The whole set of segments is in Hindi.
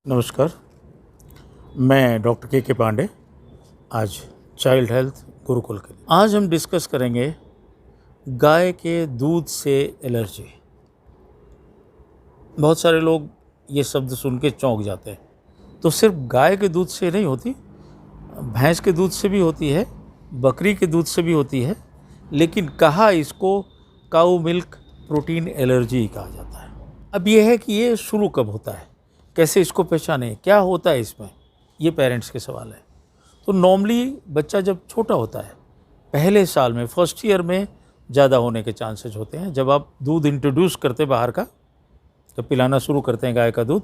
नमस्कार। मैं डॉक्टर के पांडे, आज चाइल्ड हेल्थ गुरुकुल के लिए। आज हम डिस्कस करेंगे गाय के दूध से एलर्जी। बहुत सारे लोग ये शब्द सुन के चौंक जाते हैं। तो सिर्फ गाय के दूध से नहीं होती, भैंस के दूध से भी होती है, बकरी के दूध से भी होती है, लेकिन कहा इसको काऊ मिल्क प्रोटीन एलर्जी कहा जाता है। अब यह है कि ये शुरू कब होता है, कैसे इसको पहचाने, क्या होता है इसमें, ये पेरेंट्स के सवाल है। तो नॉर्मली बच्चा जब छोटा होता है, पहले साल में, फर्स्ट ईयर में ज़्यादा होने के चांसेस होते हैं। जब आप दूध इंट्रोड्यूस करते बाहर का, जब पिलाना शुरू करते हैं गाय का दूध,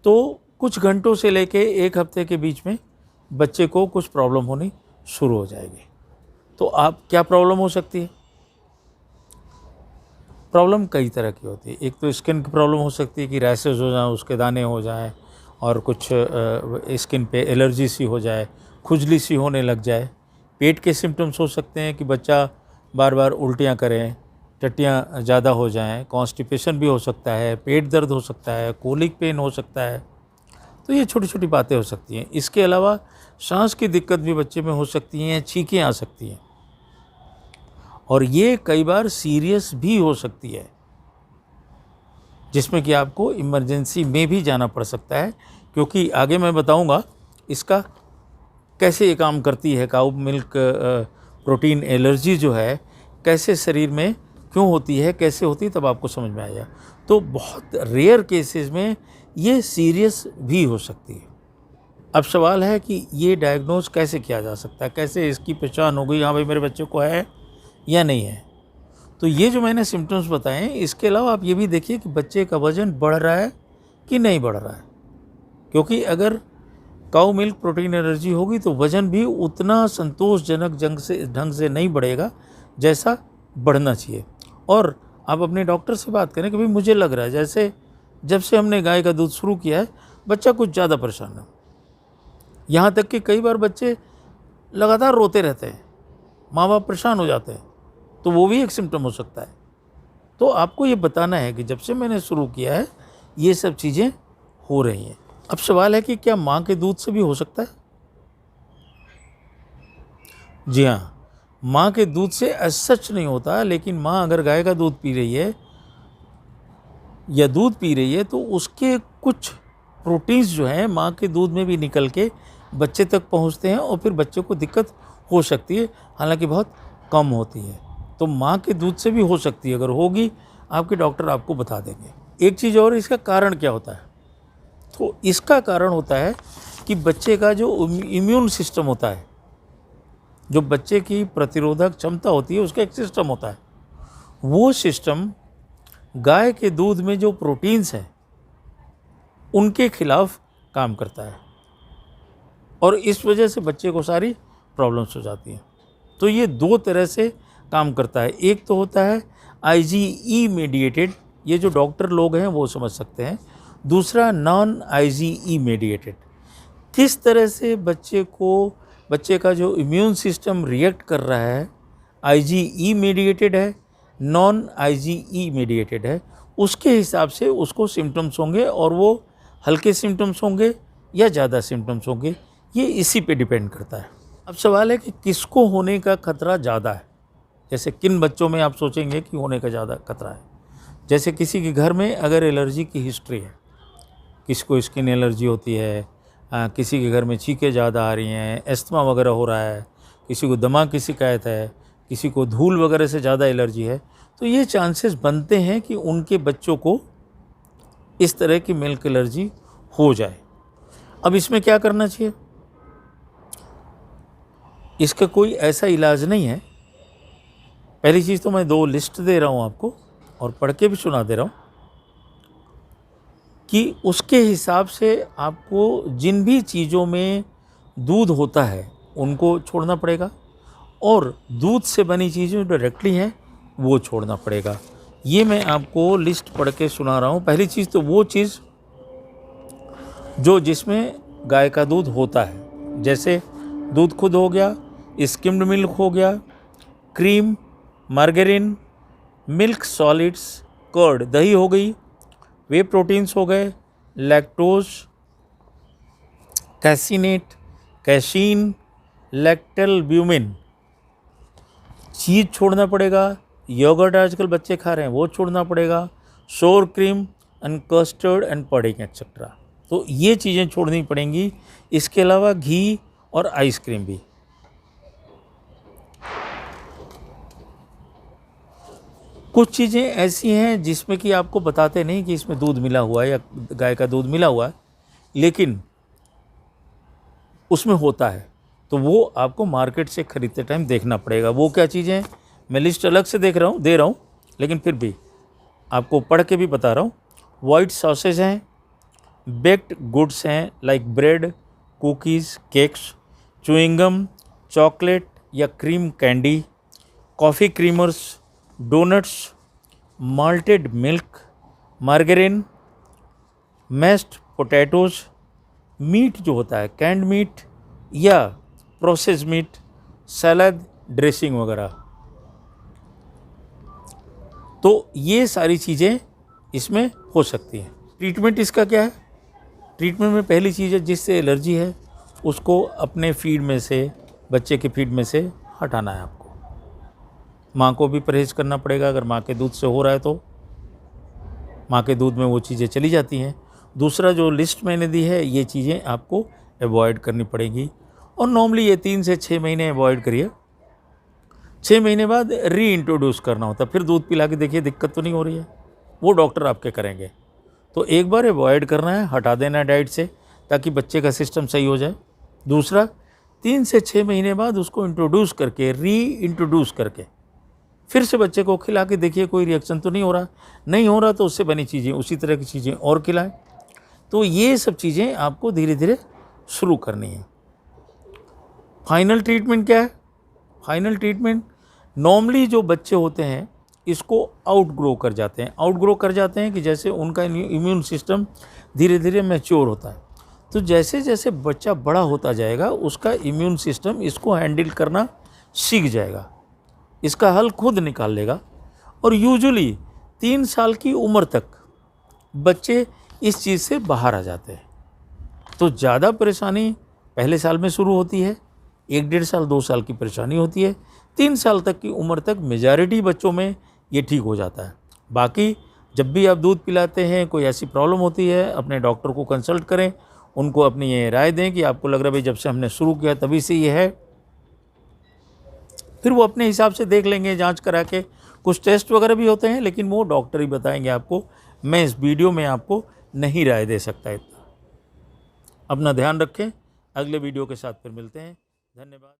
तो कुछ घंटों से लेके एक हफ्ते के बीच में बच्चे को कुछ प्रॉब्लम होनी शुरू हो जाएगी। तो आप क्या प्रॉब्लम हो सकती है? प्रॉब्लम कई तरह की होती है। एक तो स्किन की प्रॉब्लम हो सकती है कि रैशेज हो जाए, उसके दाने हो जाएं, और कुछ स्किन पे एलर्जी सी हो जाए, खुजली सी होने लग जाए। पेट के सिम्टम्स हो सकते हैं कि बच्चा बार बार उल्टियाँ करें, टट्टियाँ ज़्यादा हो जाएं, कॉन्स्टिपेशन भी हो सकता है, पेट दर्द हो सकता है, कोलिक पेन हो सकता है। तो ये छोटी छोटी बातें हो सकती हैं। इसके अलावा सांस की दिक्कत भी बच्चे में हो सकती हैं, छींकें आ सकती हैं, और ये कई बार सीरियस भी हो सकती है, जिसमें कि आपको इमरजेंसी में भी जाना पड़ सकता है। क्योंकि आगे मैं बताऊंगा इसका कैसे ये काम करती है। काऊ मिल्क प्रोटीन एलर्जी जो है कैसे शरीर में क्यों होती है, कैसे होती है, तब आपको समझ में आएगा। तो बहुत रेयर केसेस में ये सीरियस भी हो सकती है। अब सवाल है कि ये डायग्नोज कैसे किया जा सकता है, कैसे इसकी पहचान हो गई, हाँ भाई मेरे बच्चे को है या नहीं है। तो ये जो मैंने सिम्टम्स बताए, इसके अलावा आप ये भी देखिए कि बच्चे का वज़न बढ़ रहा है कि नहीं बढ़ रहा है। क्योंकि अगर काऊ मिल्क प्रोटीन एलर्जी होगी तो वज़न भी उतना संतोषजनक ढंग से नहीं बढ़ेगा जैसा बढ़ना चाहिए। और आप अपने डॉक्टर से बात करें कि भाई मुझे लग रहा है जैसे जब से हमने गाय का दूध शुरू किया है बच्चा कुछ ज़्यादा परेशान है। यहाँ तक कि कई बार बच्चे लगातार रोते रहते हैं, माँ बाप परेशान हो जाते हैं, तो वो भी एक सिम्टम हो सकता है। तो आपको ये बताना है कि जब से मैंने शुरू किया है ये सब चीज़ें हो रही हैं। अब सवाल है कि क्या माँ के दूध से भी हो सकता है? जी हाँ, माँ के दूध से सच नहीं होता, लेकिन माँ अगर गाय का दूध पी रही है या दूध पी रही है तो उसके कुछ प्रोटीन्स जो हैं माँ के दूध में भी निकल के बच्चे तक पहुँचते हैं, और फिर बच्चे को दिक्कत हो सकती है, हालांकि बहुत कम होती है। तो माँ के दूध से भी हो सकती है, अगर होगी आपके डॉक्टर आपको बता देंगे। एक चीज़ और, इसका कारण क्या होता है? तो इसका कारण होता है कि बच्चे का जो इम्यून सिस्टम होता है, जो बच्चे की प्रतिरोधक क्षमता होती है, उसका एक सिस्टम होता है। वो सिस्टम गाय के दूध में जो प्रोटीन्स हैं उनके खिलाफ काम करता है, और इस वजह से बच्चे को सारी प्रॉब्लम्स हो जाती हैं। तो ये दो तरह से काम करता है। एक तो होता है IgE मीडिएटेड, ये जो डॉक्टर लोग हैं वो समझ सकते हैं। दूसरा नॉन IgE मीडिएटेड। किस तरह से बच्चे का जो इम्यून सिस्टम रिएक्ट कर रहा है, IgE मीडिएटेड है, नॉन IgE मीडिएटेड है, उसके हिसाब से उसको सिम्टम्स होंगे, और वो हल्के सिम्टम्स होंगे या ज़्यादा सिम्टम्स होंगे, ये इसी पे डिपेंड करता है। अब सवाल है कि किसको होने का खतरा ज़्यादा है। जैसे किन बच्चों में आप सोचेंगे कि होने का ज़्यादा खतरा है? जैसे किसी के घर में अगर एलर्जी की हिस्ट्री है, किसी को स्किन एलर्जी होती है, किसी के घर में छींकें ज़्यादा आ रही हैं, अस्थमा वगैरह हो रहा है, किसी को दमा की शिकायत है, किसी को धूल वगैरह से ज़्यादा एलर्जी है, तो ये चांसेस बनते हैं कि उनके बच्चों को इस तरह की मिल्क एलर्जी हो जाए। अब इसमें क्या करना चाहिए? इसका कोई ऐसा इलाज नहीं है। पहली चीज़ तो मैं 2 लिस्ट दे रहा हूँ आपको, और पढ़ के भी सुना दे रहा हूँ कि उसके हिसाब से आपको जिन भी चीज़ों में दूध होता है उनको छोड़ना पड़ेगा, और दूध से बनी चीज़ें डायरेक्टली हैं वो छोड़ना पड़ेगा। ये मैं आपको लिस्ट पढ़ के सुना रहा हूँ। पहली चीज़ तो वो चीज़ जिसमें गाय का दूध होता है, जैसे दूध खुद हो गया, स्किम्ड मिल्क हो गया, क्रीम, मार्गेरिन, मिल्क सॉलिड्स, कर्ड, दही हो गई, वे प्रोटीन्स हो गए, लैक्टोज, कैसिनेट, कैसीन, लैक्टलब्यूमिन, चीज़ छोड़ना पड़ेगा। योगर्ट आजकल बच्चे खा रहे हैं वो छोड़ना पड़ेगा। सोर cream and custard and pudding etcetera, तो ये चीज़ें छोड़नी पड़ेंगी। इसके अलावा घी और आइसक्रीम भी। कुछ चीज़ें ऐसी हैं जिसमें कि आपको बताते नहीं कि इसमें दूध मिला हुआ है या गाय का दूध मिला हुआ है, लेकिन उसमें होता है, तो वो आपको मार्केट से ख़रीदते टाइम देखना पड़ेगा। वो क्या चीज़ें हैं, मैं लिस्ट अलग से दे रहा हूँ, लेकिन फिर भी आपको पढ़ के भी बता रहा हूँ। वाइट सॉसेज हैं, बेक्ड गुड्स हैं like bread, cookies, cakes, chewing gum, chocolate या cream candy, coffee creamers, donuts, malted milk, margarine, mashed potatoes, meat जो होता है कैंड मीट या प्रोसेस मीट, सलाद, ड्रेसिंग वगैरह। तो ये सारी चीज़ें इसमें हो सकती हैं। ट्रीटमेंट इसका क्या है? ट्रीटमेंट में पहली चीज़ है, जिससे एलर्जी है उसको अपने फीड में से, बच्चे के फीड में से हटाना है आपको। माँ को भी परहेज़ करना पड़ेगा। अगर माँ के दूध से हो रहा है तो माँ के दूध में वो चीज़ें चली जाती हैं। दूसरा जो लिस्ट मैंने दी है, ये चीज़ें आपको अवॉइड करनी पड़ेगी, और नॉर्मली ये 3 से 6 महीने अवॉइड करिए। 6 महीने बाद रीइंट्रोड्यूस करना होता है। फिर दूध पिला के देखिए दिक्कत तो नहीं हो रही है, वो डॉक्टर आपके करेंगे। तो एक बार अवॉइड करना है, हटा देना है डाइट से, ताकि बच्चे का सिस्टम सही हो जाए। दूसरा, 3 से 6 महीने बाद उसको इंट्रोड्यूस करके, रीइंट्रोड्यूस करके फिर से बच्चे को खिला के देखिए कोई रिएक्शन तो नहीं हो रहा। नहीं हो रहा तो उससे बनी चीज़ें, उसी तरह की चीज़ें और खिलाएं। तो ये सब चीज़ें आपको धीरे धीरे शुरू करनी है। फाइनल ट्रीटमेंट क्या है? फाइनल ट्रीटमेंट, नॉर्मली जो बच्चे होते हैं इसको आउटग्रो कर जाते हैं। आउटग्रो कर जाते हैं कि जैसे उनका इम्यून सिस्टम धीरे धीरे मैच्योर होता है। तो जैसे जैसे बच्चा बड़ा होता जाएगा उसका इम्यून सिस्टम इसको हैंडल करना सीख जाएगा, इसका हल खुद निकाल लेगा। और यूजुअली 3 साल की उम्र तक बच्चे इस चीज़ से बाहर आ जाते हैं। तो ज़्यादा परेशानी पहले साल में शुरू होती है, 1-1.5 साल 2 साल की परेशानी होती है। 3 साल तक की उम्र तक मेजॉरिटी बच्चों में ये ठीक हो जाता है। बाकी जब भी आप दूध पिलाते हैं, कोई ऐसी प्रॉब्लम होती है, अपने डॉक्टर को कंसल्ट करें, उनको अपनी ये राय दें कि आपको लग रहा है भाई जब से हमने शुरू किया तभी से ये है। फिर वो अपने हिसाब से देख लेंगे, जांच करा के। कुछ टेस्ट वगैरह भी होते हैं, लेकिन वो डॉक्टर ही बताएंगे आपको। मैं इस वीडियो में आपको नहीं राय दे सकता इतना। अपना ध्यान रखें। अगले वीडियो के साथ फिर मिलते हैं। धन्यवाद।